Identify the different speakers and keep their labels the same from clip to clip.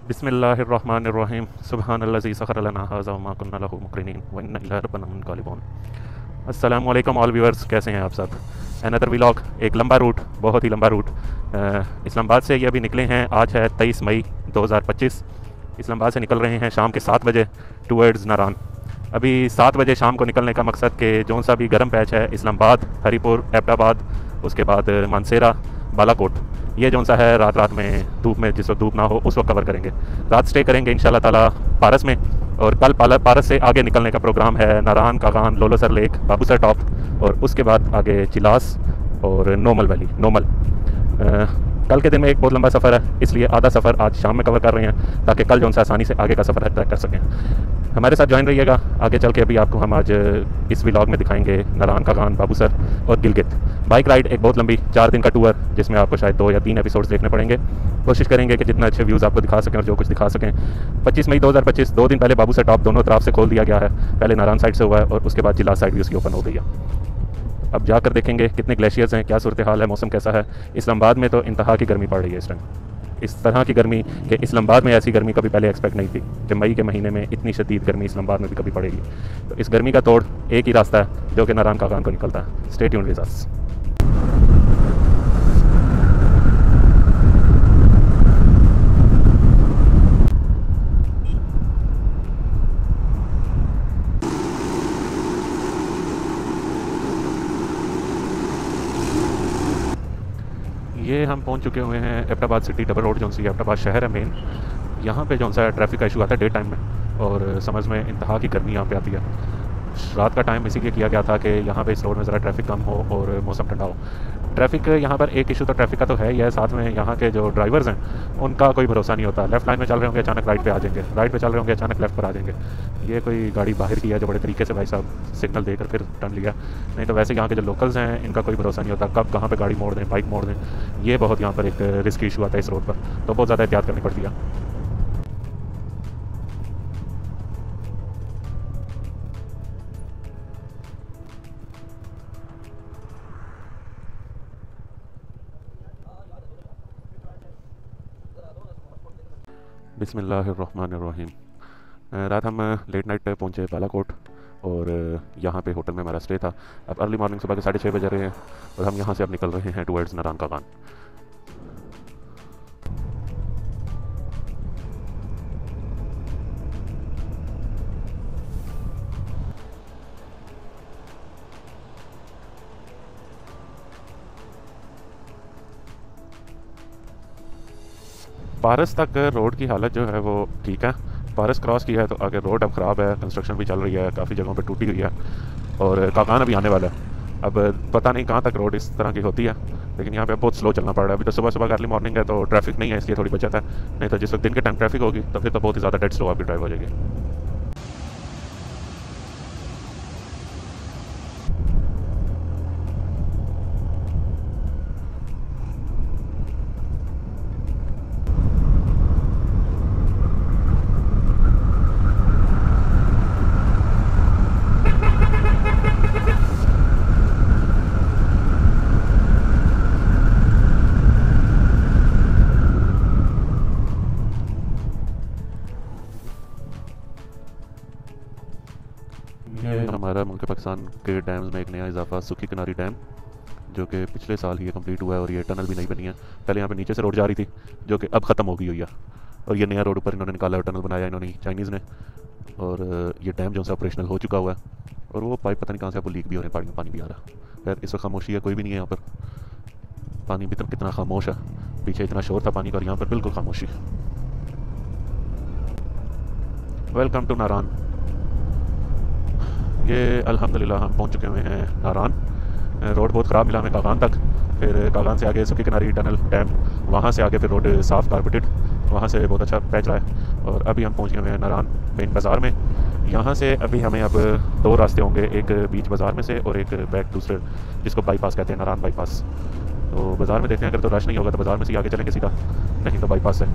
Speaker 1: बिस्मिल्लाहिर्रहमानिर्रहीम सुब्हानल्लज़ी सख़र लना हाज़ा वमा कुन्ना लहू मुक़रिनीन व इन्ना इला रब्बिना लमुनक़लिबून। अस्सलाम वालेकुम ऑल व्यूअर्स, कैसे हैं आप सब। अनदर व्लॉग, एक लंबा रूट, बहुत ही लंबा रूट। इस्लामाबाद से ये अभी निकले हैं। आज है 23 मई 2025। इस्लामाबाद से निकल रहे हैं शाम के 7 बजे टूवर्ड्स नारान। अभी 7 बजे शाम को निकलने का मकसद कि जौन सा भी गर्म पैच है इस्लामाबाद, हरीपुर, एबटाबाद, उसके बाद मानसेरा, बालाकोट, ये जौन सा है रात रात में धूप में जिस वक्त धूप ना हो उस वक्त कवर करेंगे। रात स्टे करेंगे इंशाल्लाह ताला पारस में। और कल पारस से आगे निकलने का प्रोग्राम है नारान, कागान, लोलोसर लेक, बाबूसर टॉप और उसके बाद आगे चिलास और नोमल वैली। नोमल कल के दिन में एक बहुत लंबा सफ़र है, इसलिए आधा सफ़र आज शाम में कवर कर रहे हैं ताकि कल जो सा आसानी से आगे का सफ़र है तय कर सकें। हमारे साथ ज्वाइन रहिएगा। आगे चल के अभी आपको हम आज इस व्लॉग में दिखाएंगे नारान, कागान, बाबूसर और गिलगित। बाइक राइड एक बहुत लंबी 4 दिन का टूर जिसमें आपको शायद 2 या 3 एपिसोड्स देखने पड़ेंगे। कोशिश करेंगे कि जितना अच्छे व्यूज़ आपको दिखा सकें और जो कुछ दिखा सकें। 25 मई 2025, 2 दिन पहले बाबूसर टॉप दोनों तरफ से खोल दिया गया है। पहले नारान साइड से हुआ है और उसके बाद जिला साइड भी उसकी ओपन हो गई है। अब जाकर देखेंगे कितने ग्लेशियर्स हैं, क्या सूरत हाल है, मौसम कैसा है। इस्लामाबाद में तो इंतहा की गर्मी पड़ रही है इस टाइम। इस तरह की गर्मी कि इस्लामाबाद में ऐसी गर्मी कभी पहले एक्सपेक्ट नहीं थी कि मई के महीने में इतनी शदीद गर्मी इस्लामाबाद में भी कभी पड़ेगी। तो इस गर्मी का तोड़ एक ही रास्ता है जो कि नारान कागान को निकलता है। Stay tuned with us. ये हम पहुंच चुके हुए हैं एबटाबाद सिटी डबल रोड। जो सी एबटाबाद शहर है मेन, यहाँ पे जो सा ट्रैफिक का इशू आता है डे टाइम में और समझ में इंतहा की गर्मी यहाँ पे आती है। रात का टाइम इसीलिए किया गया था कि यहाँ पे इस रोड में ज़रा ट्रैफिक कम हो और मौसम ठंडा हो। ट्रैफिक यहाँ पर एक इशू तो ट्रैफिक का तो है ही है, साथ में यहाँ के जो ड्राइवर्स हैं उनका कोई भरोसा नहीं होता। लेफ्ट लाइन में चल रहे होंगे अचानक राइट पे आ जाएंगे, राइट पे चल रहे होंगे अचानक लेफ्ट पर आ जाएंगे। ये कोई गाड़ी बाहर की है जो बड़े तरीके से भाई साहब सिग्नल देकर फिर टर्न लिया। नहीं तो वैसे यहाँ के जो लोकल्स हैं इनका कोई भरोसा नहीं होता कब कहाँ पर गाड़ी मोड़ दें, बाइक मोड़ दें। ये बहुत यहाँ पर एक रिस्की इशू आता है इस रोड पर, तो बहुत ज़्यादा एहतियात करनी पड़ती है। बिस्मिल्लाहिर्रहमानिर्रहीम। रात हम लेट नाइट पे पहुँचे बालाकोट और यहाँ पे होटल में हमारा स्टे था। अब अर्ली मॉर्निंग सुबह के 6:30 बज रहे हैं और हम यहाँ से अब निकल रहे हैं टुवर्ड्स नारान कागान। पारस तक रोड की हालत जो है वो ठीक है। पारस क्रॉस किया है तो आगे रोड अब ख़राब है, कंस्ट्रक्शन भी चल रही है, काफ़ी जगहों पे टूटी हुई है और कागान अभी आने वाला है। अब पता नहीं कहाँ तक रोड इस तरह की होती है, लेकिन यहाँ पे बहुत स्लो चलना पड़ रहा है। अभी तो सुबह सुबह अर्ली मॉर्निंग है तो ट्रैफिक नहीं है, इसलिए थोड़ी बचत है। नहीं तो जिस वक्त दिन के टाइम ट्रैफिक होगी तो फिर तो बहुत ही ज़्यादा डेड स्लो आपकी ड्राइव हो जाएगी। ये हमारा मुल्क पाकिस्तान के डैम्स में एक नया इजाफा सुखी किनारी डैम, जो कि पिछले साल ही ये कंप्लीट हुआ है और ये टनल भी नई बनी है। पहले यहाँ पे नीचे से रोड जा रही थी जो कि अब ख़त्म हो गई हुई है और ये नया रोड ऊपर इन्होंने निकाला है, टनल बनाया इन्होंने चाइनीज़ ने। और ये डैम जो सा ऑपरेशनल हो चुका हुआ है और वो पाइप पता नहीं कहाँ से आपको लीक भी हो रहे हैं, पानी में पानी भी आ रहा है। खैर इस वक्त खामोशी है, कोई भी नहीं है यहाँ पर। पानी भी कितना खामोश है, पीछे इतना शोर था पानी का और यहाँ पर बिल्कुल खामोशी। वेलकम टू नारान। ये अल्हम्दुलिल्लाह हम पहुंच चुके हुए हैं नारान। रोड बहुत ख़राब मिला हमें कागान तक, फिर कागान से आगे सुखी किनारी टनल डैम, वहाँ से आगे फिर रोड साफ़ कारपेटेड, वहाँ से बहुत अच्छा पैच रहा है। और अभी हम पहुँच गए हुए हैं नारान मेन बाज़ार में। यहाँ से अभी हमें अब 2 रास्ते होंगे, एक बीच बाज़ार में से और एक बैक दूसरे जिसको बाईपास कहते हैं, नारान बाईपास। तो बाज़ार में देखते हैं, अगर तो रश नहीं होगा तो बाज़ार में से आगे चलेंगे सीधा, नहीं तो बाईपास से।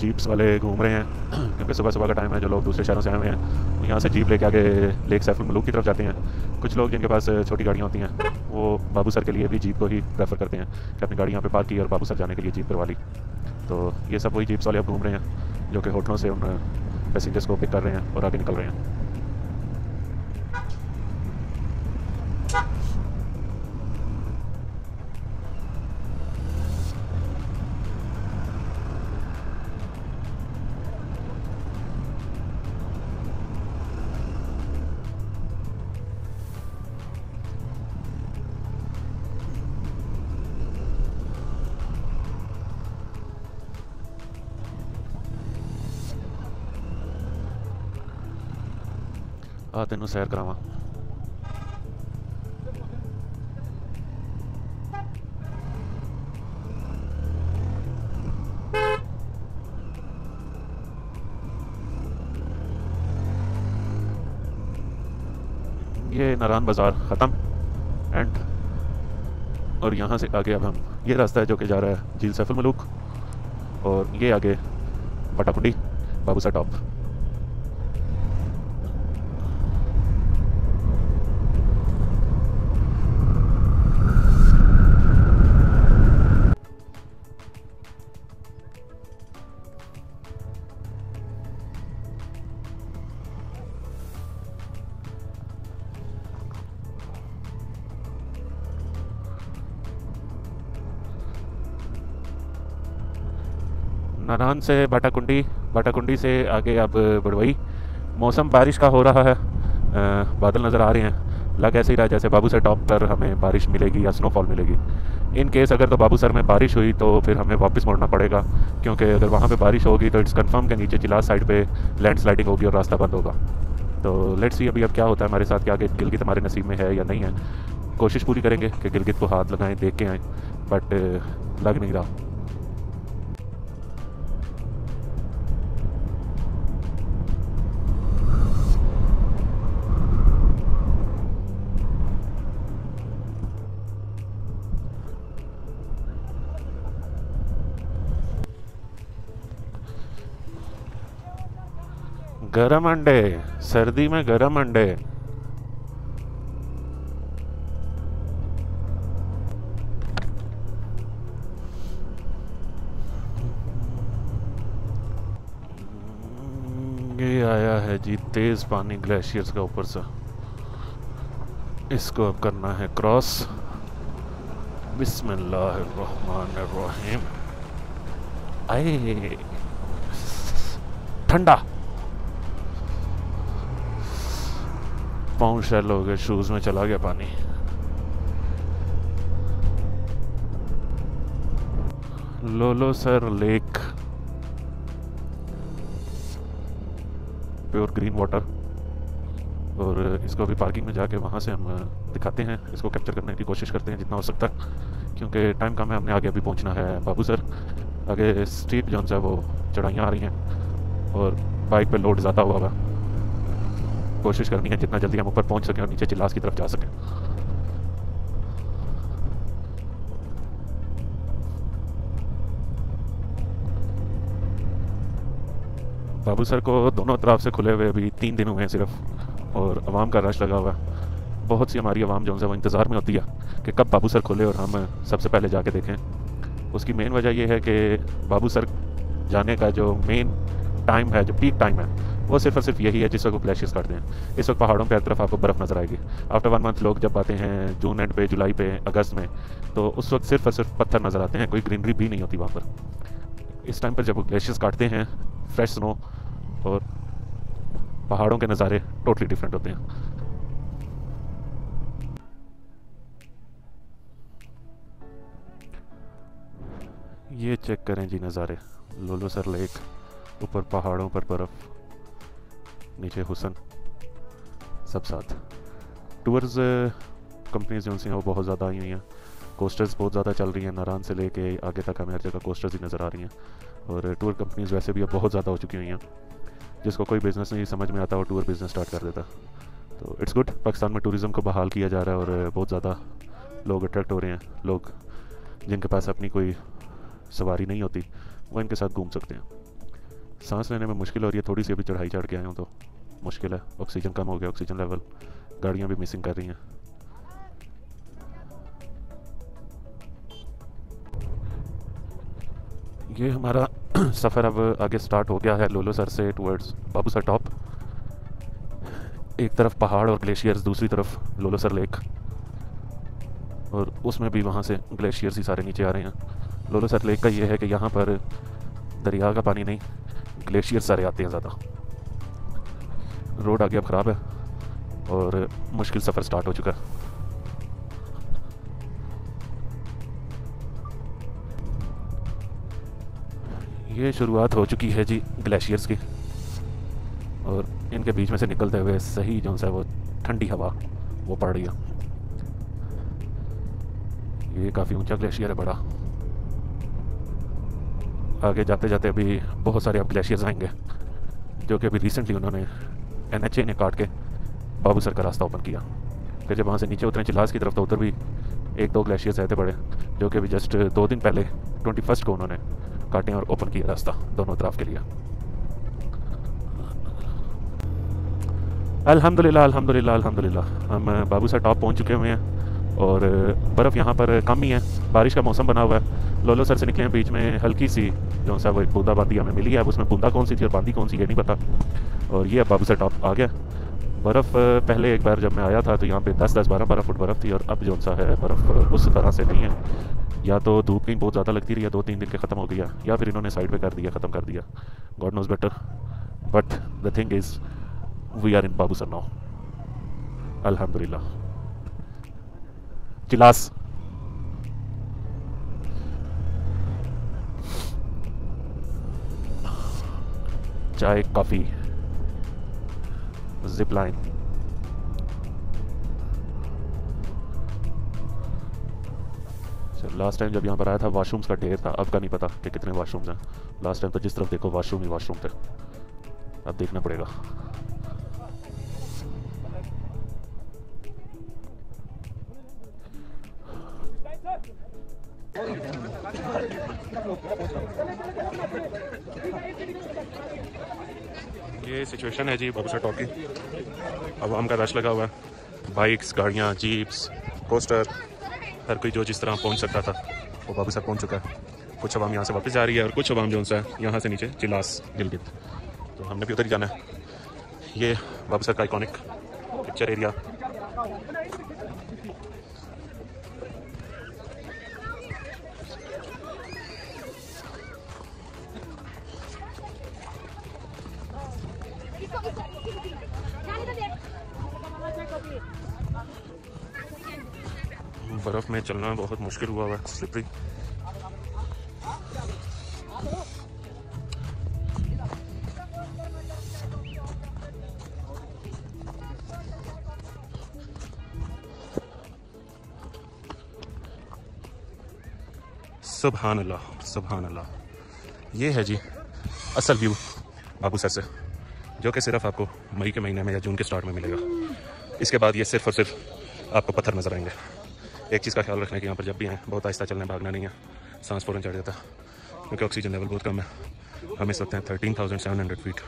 Speaker 1: जीप्स वाले घूम रहे हैं क्योंकि सुबह सुबह का टाइम है। जो लोग दूसरे शहरों से आए हुए हैं वो यहाँ से जीप लेके आगे लेक सैफुल मलूक की तरफ जाते हैं। कुछ लोग जिनके पास छोटी गाड़ियाँ होती हैं वो बाबू सर के लिए भी जीप को ही प्रेफर करते हैं कि अपनी गाड़ी यहाँ पे पार्क की और बाबू सर जाने के लिए जीप करवा ली। तो ये सब वही जीप्स वाले अब घूम रहे हैं जो कि होटलों से उन पैसेंजर्स को पिक कर रहे हैं और आगे निकल रहे हैं। आ तेनों सैर करावा। ये नारान बाज़ार ख़त्म एंड और यहाँ से आगे अब हम ये रास्ता है जो कि जा रहा है झील सैफुल मलूक और ये आगे पटाकुंडी बाबू सर टॉप। नारान से बाटाकुंडी, बाटाकुंडी से आगे अब बड़वई। मौसम बारिश का हो रहा है, बादल नज़र आ रहे हैं। लग ऐसे ही रहा जैसे बाबू सर टॉप पर हमें बारिश मिलेगी या स्नोफॉल मिलेगी। इन केस अगर तो बाबू सर में बारिश हुई तो फिर हमें वापस मुड़ना पड़ेगा क्योंकि अगर वहाँ पे बारिश होगी तो इट्स कंफर्म के नीचे चिलास साइड पे लैंडस्लाइडिंग होगी और रास्ता बंद होगा। तो लेट्स सी अभी अब क्या होता है हमारे साथ, क्या आगे गिलगित हमारे नसीब में है या नहीं है। कोशिश पूरी करेंगे कि गिलगित को हाथ लगाएं, देख के आएँ, बट लग नहीं रहा। गरम अंडे, सर्दी में गरम अंडे। ये आया है जी तेज पानी ग्लेशियर्स का ऊपर से। इसको अब करना है क्रॉस। बिस्मिल्लाहिर्रहमानिर्रहीम। आए ठंडा, पाँव शैल हो गए, शूज में चला गया पानी। लोलो sir lake, pure green water. और इसको अभी पार्किंग में जाके वहाँ से हम दिखाते हैं, इसको कैप्चर करने की कोशिश करते हैं जितना हो सकता है क्योंकि टाइम कम है। हमने आगे अभी पहुँचना है बाबू सर। आगे स्टीप जो है वो चढ़ाइयाँ आ रही हैं और बाइक पे लोड ज़्यादा हुआ हुआ। कोशिश करनी है जितना जल्दी हम ऊपर पहुंच सकें और नीचे चिलास की तरफ जा सकें। बाबू सर को दोनों तरफ से खुले हुए अभी 3 दिन हुए हैं सिर्फ और आवाम का रश लगा हुआ है। बहुत सी हमारी आवाम जो है वो इंतज़ार में होती है कि कब बाबू सर खुले और हम सबसे पहले जाके देखें। उसकी मेन वजह यह है कि बाबू सर जाने का जो मेन टाइम है, जो पीक टाइम है, वो सिर्फ और सिर्फ यही है जिस वक्त ग्लेशियर्स काटते हैं। इस वक्त पहाड़ों पे हर तरफ आपको बर्फ़ नज़र आएगी। आफ्टर 1 मंथ लोग जब आते हैं जून एंड पे, जुलाई पे, अगस्त में, तो उस वक्त सिर्फ और सिर्फ पत्थर नज़र आते हैं, कोई ग्रीनरी भी नहीं होती वहाँ पर। इस टाइम पर जब ग्लेशियर्स काटते हैं, फ्रेश स्नो और पहाड़ों के नज़ारे टोटली डिफरेंट होते हैं। ये चेक करें जी नज़ारे, लोलो सर लेक, ऊपर पहाड़ों पर बर्फ़, नीचे हुसन, सब साथ। टूर्स कंपनीज जो हैं वो बहुत ज़्यादा आई हुई हैं, कोस्टर्स बहुत ज़्यादा चल रही हैं। नारान से लेके आगे तक हमें हर जगह कोस्टर्स ही नज़र आ रही हैं और टूर कंपनीज वैसे भी अब बहुत ज़्यादा हो चुकी हुई हैं। जिसको कोई बिज़नेस नहीं समझ में आता वो टूर बिज़नेस स्टार्ट कर देता। तो इट्स गुड, पाकिस्तान में टूरिज़म को बहाल किया जा रहा है और बहुत ज़्यादा लोग अट्रैक्ट हो रहे हैं। लोग जिनके पास अपनी कोई सवारी नहीं होती वो इनके साथ घूम सकते हैं। सांस लेने में मुश्किल हो रही है थोड़ी सी, अभी चढ़ाई चढ़ के आए हूँ तो मुश्किल है। ऑक्सीजन कम हो गया, ऑक्सीजन लेवल, गाड़ियाँ भी मिसिंग कर रही हैं। ये हमारा सफ़र अब आगे स्टार्ट हो गया है लोलोसर से टूवर्ड्स बाबूसर टॉप। एक तरफ पहाड़ और ग्लेशियर्स, दूसरी तरफ लोलोसर लेक, और उसमें भी वहाँ से ग्लेशियर्स ही सारे नीचे आ रहे हैं। लोलोसर लेक का ये है कि यहाँ पर दरिया का पानी नहीं, ग्लेशियर सारे आते हैं ज़्यादा। रोड आगे अब ख़राब है और मुश्किल सफ़र स्टार्ट हो चुका है। ये शुरुआत हो चुकी है जी ग्लेशियर्स की, और इनके बीच में से निकलते हुए सही जो सा वो ठंडी हवा वो पड़ रही है। ये काफ़ी ऊंचा ग्लेशियर है, बड़ा। आगे जाते जाते अभी बहुत सारे अब ग्लेशियर्स आएंगे, जो कि अभी रिसेंटली उन्होंने NHA ने काट के बाबूसर का रास्ता ओपन किया। फिर जब वहाँ से नीचे उतरे चिलास की तरफ तो उधर भी एक दो ग्लेशियर्स आए थे बड़े, जो कि अभी जस्ट 2 दिन पहले 21 को उन्होंने काटे और ओपन किया रास्ता दोनों तरफ के लिए। अल्हम्दुलिल्लाह अल्हम्दुलिल्लाह अल्हम्दुलिल्लाह हम बाबूसर टॉप पहुंच चुके हुए हैं, और बर्फ़ यहाँ पर कम ही है, बारिश का मौसम बना हुआ है। लोलोसर से निकले हैं, बीच में हल्की सी जो सा वो एक बूंदा बांदी हमें मिली है। अब उसमें बूंदा कौन सी थी और बांदी कौन सी ये नहीं पता। और ये अब बाबूसर टॉप आ गया। बर्फ़ पहले एक बार जब मैं आया था तो यहाँ पे 10-10, 12-12 फुट बर्फ़ थी, और अब जो सा है बर्फ़ उस तरह से नहीं है। या तो धूप कहीं बहुत ज़्यादा लगती रही, या 2-3 दिन के ख़त्म हो गया, या फिर इन्होंने साइड पे कर दिया, ख़त्म कर दिया। God knows better, but the thing is we are in Babusar now, अल्हम्दुलिल्लाह। Chilas chai, coffee, zip line. Last time जब यहाँ पर आया था वाशरूम्स का ढेर था, अब का नहीं पता कि कितने वाशरूम्स हैं। लास्ट टाइम तो जिस तरफ देखो वाशरूम ही वाशरूम थे, अब देखना पड़ेगा। ये सिचुएशन है जी बाबूसर टॉप की। आवाम का रश लगा हुआ है, बाइक्स, गाड़ियाँ, जीप्स, कोस्टर, हर कोई जो जिस तरह पहुंच सकता था वो बाबूसर पहुंच चुका है। कुछ आवाम यहाँ से वापस जा रही है, और कुछ आवाम जो है यहाँ से नीचे चिलास, गिलगित, तो हमने भी उधर ही जाना है। ये बाबूसर का आइकॉनिक पिक्चर एरिया। बर्फ़ में चलना बहुत मुश्किल हुआ है, स्लिपरी। सुभान अल्लाह सुभान अल्लाह। ये है जी असल व्यू बाबूसर से, जो कि सिर्फ आपको मई के महीने में या जून के स्टार्ट में मिलेगा। इसके बाद ये सिर्फ और सिर्फ आपको पत्थर नजर आएंगे। एक चीज़ का ख्याल रखना है कि यहाँ पर जब भी आए बहुत आहिस्ता चलना, भागना नहीं है, सांस फ़ौरन चढ़ जाता है, क्योंकि ऑक्सीजन लेवल बहुत कम है। हम इस वक्त हैं 13,700 फीट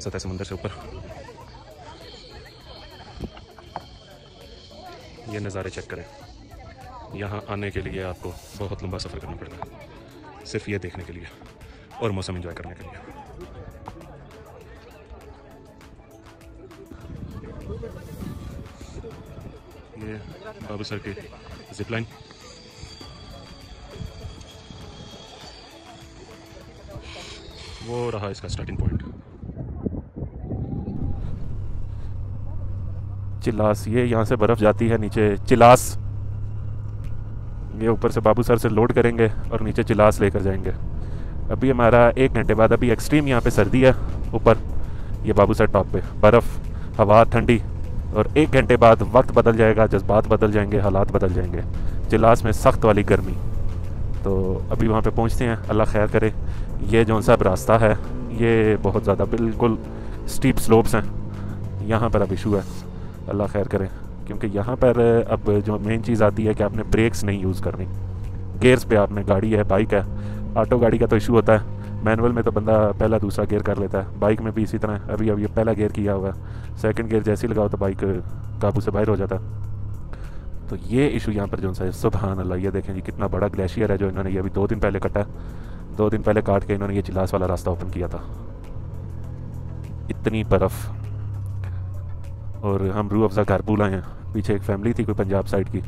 Speaker 1: सतह समंदर से ऊपर। ये नज़ारे चेक करें। यहाँ आने के लिए आपको बहुत लंबा सफ़र करना पड़ता है, सिर्फ ये देखने के लिए और मौसम एंजॉय करने के लिए। ये बाबूसर की जिप लाइन। वो रहा इसका स्टार्टिंग पॉइंट। चिलास, ये यहाँ से बर्फ़ जाती है नीचे चिलास। ये ऊपर से बाबूसर से लोड करेंगे और नीचे चिलास लेकर जाएंगे। अभी हमारा 1 घंटे बाद, अभी एक्सट्रीम यहाँ पे सर्दी है ऊपर, ये बाबूसर टॉप पे बर्फ़, हवा ठंडी, और 1 घंटे बाद वक्त बदल जाएगा, जज्बात बदल जाएंगे, हालात बदल जाएंगे। चिलास में सख्त वाली गर्मी। तो अभी वहाँ पे पहुँचते हैं, अल्लाह खैर करे। ये जो सा रास्ता है ये बहुत ज़्यादा बिल्कुल स्टीप स्लोप्स हैं, यहाँ पर अब इशू है, अल्लाह खैर करे। क्योंकि यहाँ पर अब जो मेन चीज़ आती है कि आपने ब्रेक्स नहीं यूज़ करनी, गेयर्स पे आपने, गाड़ी है, बाइक है, ऑटो गाड़ी का तो इशू होता है, मैनुअल में तो बंदा पहला दूसरा गियर कर लेता है, बाइक में भी इसी तरह। अभी अभी पहला गियर किया हुआ है, सेकंड गियर जैसे ही लगाओ तो बाइक काबू से बाहर हो जाता है। तो ये इशू यहाँ पर जो सा है, सुभान अल्लाह। ये देखें जी कितना बड़ा ग्लेशियर है जो इन्होंने ये अभी 2 दिन पहले कटा। 2 दिन पहले काट के इन्होंने ये चिलास वाला रास्ता ओपन किया था। इतनी बर्फ़। और हम रूह अफ़ज़ा घर भूल आए हैं। पीछे एक फैमिली थी कोई पंजाब साइड की,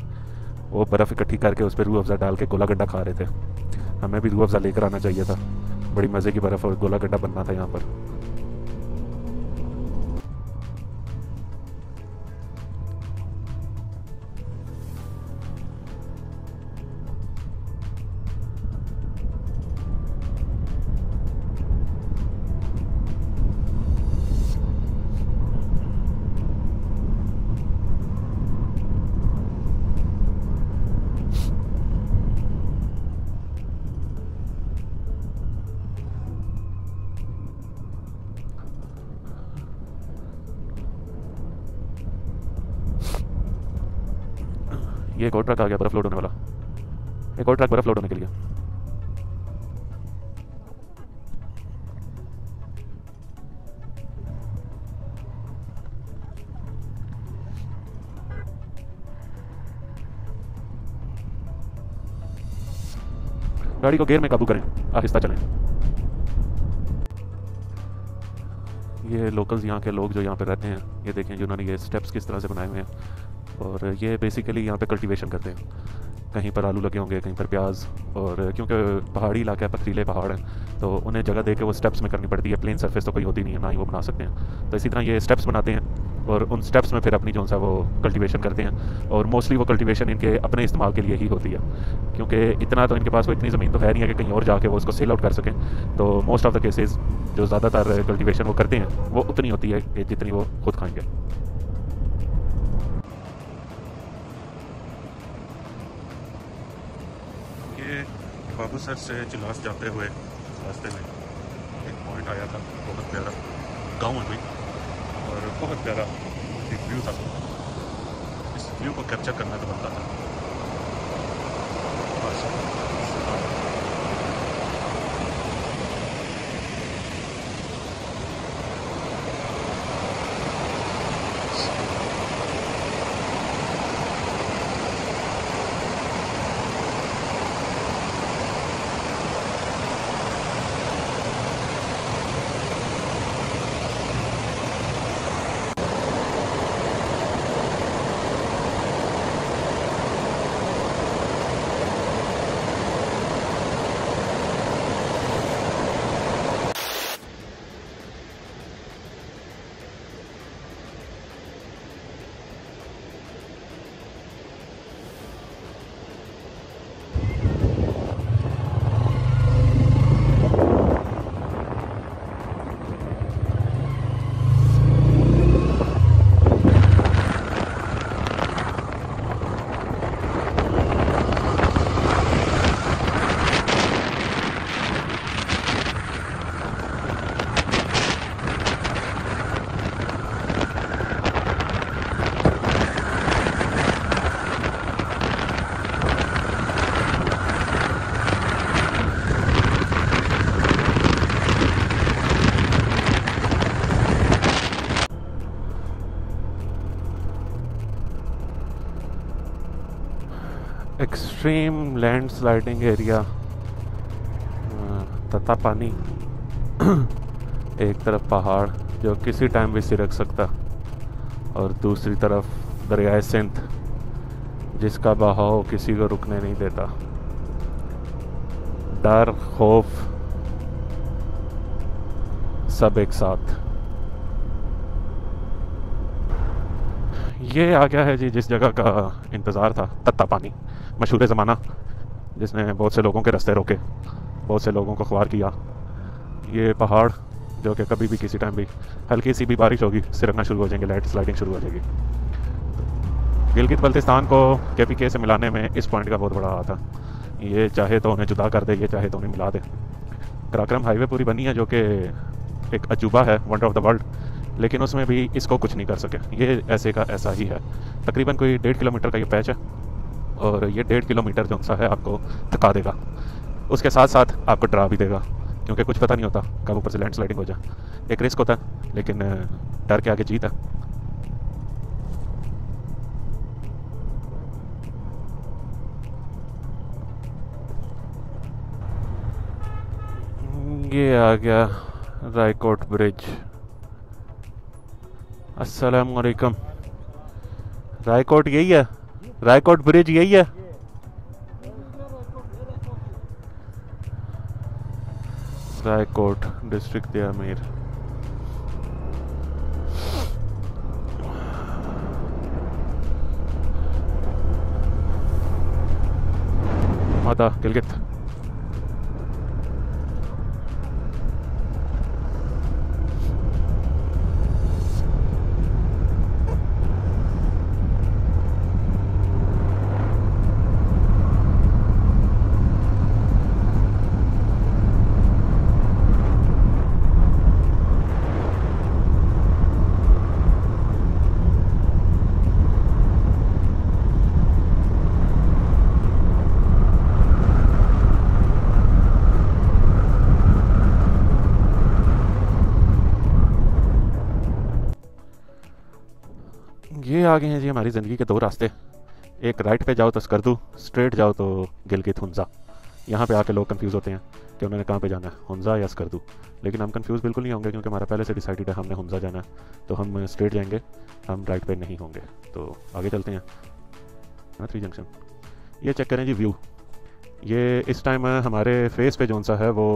Speaker 1: वो बर्फ़ इकट्ठी करके उस पर रूह अफ़ज़ा डाल के गोला गड्ढा खा रहे थे। हमें भी रूह अफ़ज़ा लेकर आना चाहिए था। बड़ी मज़े की बर्फ़ और गोला गड्ढा बनना था यहाँ पर। ये एक और ट्रक आ गया बर्फ़ लोड होने वाला। एक और ट्रक बर्फ़ लोड होने के लिए। गाड़ी को गियर में काबू करें, आहिस्ता चलें। ये लोकल्स यहाँ के लोग जो यहाँ पे रहते हैं, ये देखें जिन्होंने ये स्टेप्स किस तरह से बनाए हुए हैं। और ये बेसिकली यहाँ पे कल्टीवेशन करते हैं। कहीं पर आलू लगे होंगे, कहीं पर प्याज। और क्योंकि पहाड़ी इलाका है, पथरीले पहाड़ हैं, तो उन्हें जगह दे के वो स्टेप्स में करनी पड़ती है। प्लेन सरफेस तो कोई होती नहीं है, ना ही वो बना सकते हैं। तो इसी तरह ये स्टेप्स बनाते हैं और उन स्टेप्स में फिर अपनी जो सा वो कल्टीवेशन करते हैं। और मोस्टली वो कल्टीवेशन इनके अपने इस्तेमाल के लिए ही होती है, क्योंकि इतना तो इनके पास कोई इतनी ज़मीन तो है नहीं है कि कहीं और जाके वो उसको सेल आउट कर सकें। तो मोस्ट ऑफ द केसेस जो ज़्यादातर कल्टीवेशन वो करते हैं वो उतनी होती है कि जितनी वो खुद खाएंगे। ये बाबू सर से चिलास जाते हुए रास्ते में एक पॉइंट आया था, बहुत प्यारा गांव है कोई, और बहुत प्यारा एक व्यू था। इस व्यू को कैप्चर करना तो बनता था। एक्सट्रीम लैंड स्लाइडिंग एरिया, तथा पानी एक तरफ पहाड़ जो किसी टाइम भी सिरक सकता, और दूसरी तरफ दरियाए सिंध जिसका बहाव किसी को रुकने नहीं देता। डर खौफ सब एक साथ। ये आ गया है जी जिस जगह का इंतज़ार था, तत्ता पानी, मशहूर ज़माना, जिसने बहुत से लोगों के रास्ते रोके, बहुत से लोगों को ख्वार किया। ये पहाड़ जो कि कभी भी किसी टाइम भी हल्की सी भी बारिश होगी सिरकना शुरू हो जाएंगे, लैंड स्लाइडिंग शुरू हो जाएगी। गिलगित बल्तिस्तान को KPK से मिलाने में इस पॉइंट का बहुत बड़ा हाथ था। ये चाहे तो उन्हें जुदा कर दे, ये चाहे तो उन्हें मिला दे। कराक्रम हाईवे पूरी बनी है जो कि एक अजूबा है, वंडर ऑफ द वर्ल्ड, लेकिन उसमें भी इसको कुछ नहीं कर सके। ये ऐसे का ऐसा ही है। तकरीबन कोई 1.5 किलोमीटर का ये पैच है, और ये 1.5 किलोमीटर जो सा है आपको थका देगा, उसके साथ साथ आपको डरा भी देगा। क्योंकि कुछ पता नहीं होता कब ऊपर से लैंड स्लाइडिंग हो जाए। एक रिस्क होता है, लेकिन डर के आगे जीत है। ये आ गया रायकोट ब्रिज। अस्सलाम वालेकुम। रायकोट यही है, रायकोट ब्रिज यही है। रायकोट डिस्ट्रिक्ट दे अमीर। माता गिलगित। ये आ गए हैं जी हमारी ज़िंदगी के दो रास्ते। एक राइट पे जाओ तो स्कर्दू, स्ट्रेट जाओ तो गिलगित हुंजा। यहाँ पे आके लोग कंफ्यूज होते हैं कि उन्होंने कहाँ पे जाना है, हुंजा या स्कर्दू। लेकिन हम कंफ्यूज बिल्कुल नहीं होंगे, क्योंकि हमारा पहले से डिसाइडेड है हमने हुंजा जाना है। तो हम स्ट्रेट जाएंगे, हम राइट पे नहीं होंगे। तो आगे चलते हैं। 3 जंक्शन। ये चेक करें जी व्यू। ये इस टाइम हमारे फेस पे जोन सा है वो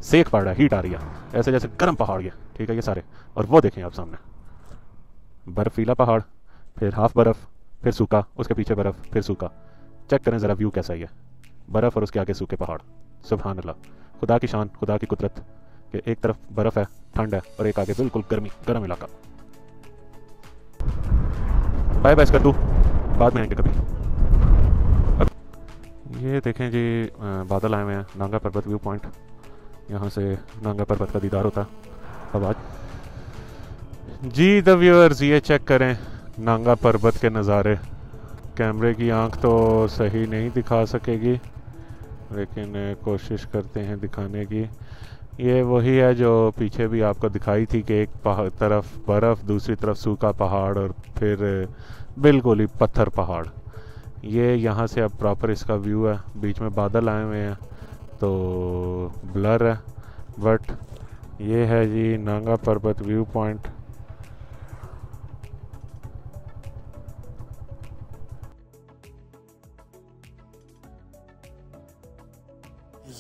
Speaker 1: सेक पड़ रहा है, हीट आ रही है, ऐसे जैसे गर्म पहाड़ ये, ठीक है ये सारे। और वो देखें आप सामने बर्फीला पहाड़, फिर हाफ बर्फ़, फिर सूखा, उसके पीछे बर्फ़, फिर सूखा। चेक करें ज़रा व्यू कैसा ही है, बर्फ़ और उसके आगे सूखे पहाड़। सुभान अल्लाह, खुदा की शान, खुदा की कुदरत कि एक तरफ बर्फ़ है, ठंड है, और एक आगे बिल्कुल गर्म इलाका। बाय बाय कर दूँ, बाद में आएंगे कभी। ये देखें जी बादल आए हुए हैं, नांगा पर्वत व्यू पॉइंट। यहाँ से नांगा पर्वत का दीदार होता अब आज जी। द व्यूअर्स ये चेक करें नांगा पर्वत के नज़ारे। कैमरे की आंख तो सही नहीं दिखा सकेगी, लेकिन कोशिश करते हैं दिखाने की। ये वही है जो पीछे भी आपको दिखाई थी कि एक तरफ बर्फ़, दूसरी तरफ सूखा पहाड़, और फिर बिल्कुल ही पत्थर पहाड़। ये यहाँ से अब प्रॉपर इसका व्यू है। बीच में बादल आए हुए हैं तो ब्लर है, बट ये है जी नांगा पर्वत व्यू पॉइंट।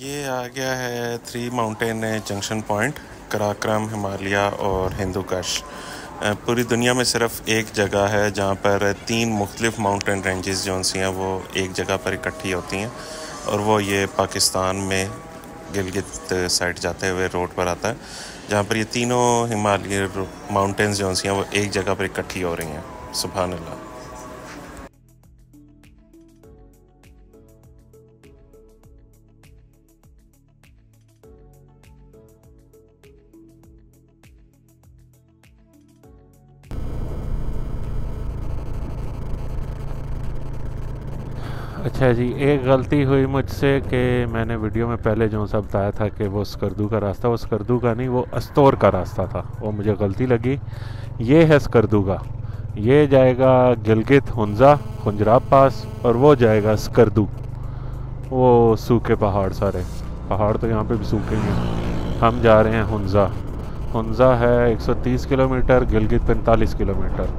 Speaker 1: ये आ गया है 3 mountain junction point, Karakoram, Himalaya और हिंदू कुश। पूरी दुनिया में सिर्फ एक जगह है जहाँ पर 3 मुख्तलिफ माउंटेन रेंजेस जो सी हैं वो एक जगह पर इकट्ठी होती हैं, और वो ये पाकिस्तान में गिलगित साइड जाते हुए रोड पर आता है, जहाँ पर ये तीनों हिमालय माउंटेन्स जो सी हैं वो एक जगह पर इकट्ठी हो रही हैं। सुभान अल्लाह। अच्छा जी, एक गलती हुई मुझसे कि मैंने वीडियो में पहले जो सा बताया था कि वो स्कर्दू का रास्ता, वो स्कर्दू का नहीं, वो अस्तोर का रास्ता था। वो मुझे गलती लगी। ये है स्कर्दू का, ये जाएगा गिलगित हुंजा खुंजराब पास, और वो जाएगा स्कर्दू। वो सूखे पहाड़, सारे पहाड़ तो यहाँ पे भी सूखे ही हैं। हम जा रहे हैं हुंजा। हुंजा है 130 किलोमीटर, गिलगित 45 किलोमीटर।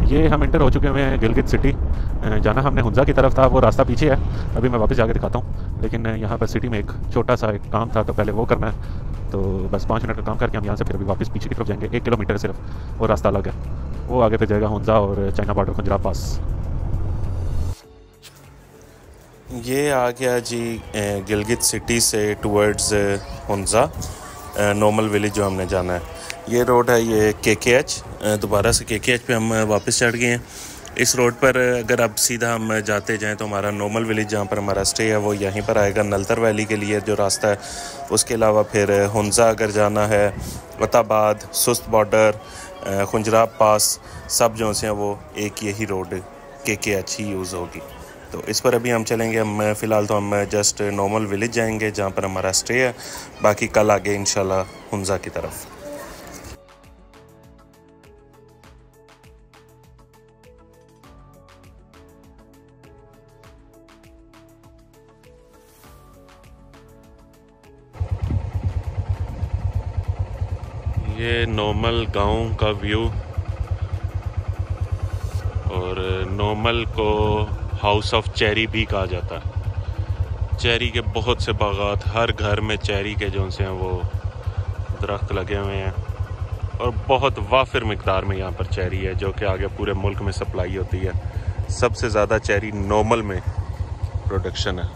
Speaker 1: ये हम इंटर हो चुके हुए हैं गिलगित सिटी। जाना हमने हुंजा की तरफ था, वो रास्ता पीछे है, अभी मैं वापस जाके दिखाता हूँ। लेकिन यहाँ पर सिटी में एक छोटा सा एक काम था, तो पहले वो करना है। तो बस 5 मिनट का काम करके हम यहाँ से फिर अभी वापस पीछे की तरफ जाएंगे। 1 किलोमीटर सिर्फ वो रास्ता अलग है, वो आगे फिर जाएगा हुंजा और चाइना बॉर्डर खुंजराब पास। ये आ गया जी गिलगित सिटी से टुवर्ड्स हुंजा।
Speaker 2: नॉर्मल विलेज जो हमने जाना है। ये रोड है, ये KKH। दोबारा से KKH पे हम वापस चढ़ गए हैं। इस रोड पर अगर अब सीधा हम जाते जाएं तो हमारा नॉर्मल विलेज जहाँ पर हमारा स्टे है वो यहीं पर आएगा, नलतर वैली के लिए जो रास्ता है। उसके अलावा फिर हुंजा अगर जाना है, वताबाद, सुस्त बॉर्डर, खुंजराब पास, सब जो से हैं वो एक यही रोड KKH ही यूज़ होगी। तो इस पर अभी हम चलेंगे। हम फ़िलहाल तो हम जस्ट नॉर्मल विलेज जाएंगे जहाँ पर हमारा स्टे है, बाकी कल आगे इंशाल्लाह हुंजा की तरफ। ये नॉर्मल गांव का व्यू, और नॉर्मल को हाउस ऑफ चेरी भी कहा जाता है। चेरी के बहुत से बागात, हर घर में चेरी के जो से हैं वो दरख्त लगे हुए हैं, और बहुत वाफिर मिकदार में यहाँ पर चेरी है जो कि आगे पूरे मुल्क में सप्लाई होती है। सबसे ज़्यादा चेरी नॉर्मल में प्रोडक्शन है।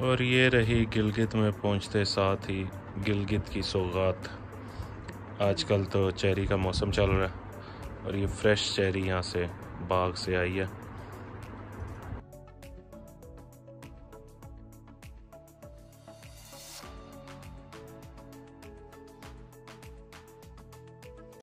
Speaker 2: और ये रही गिलगित में पहुँचते साथ ही गिलगित की सौगात। आजकल तो चेरी का मौसम चल रहा है और ये फ्रेश चेरी यहाँ से बाग से आई है।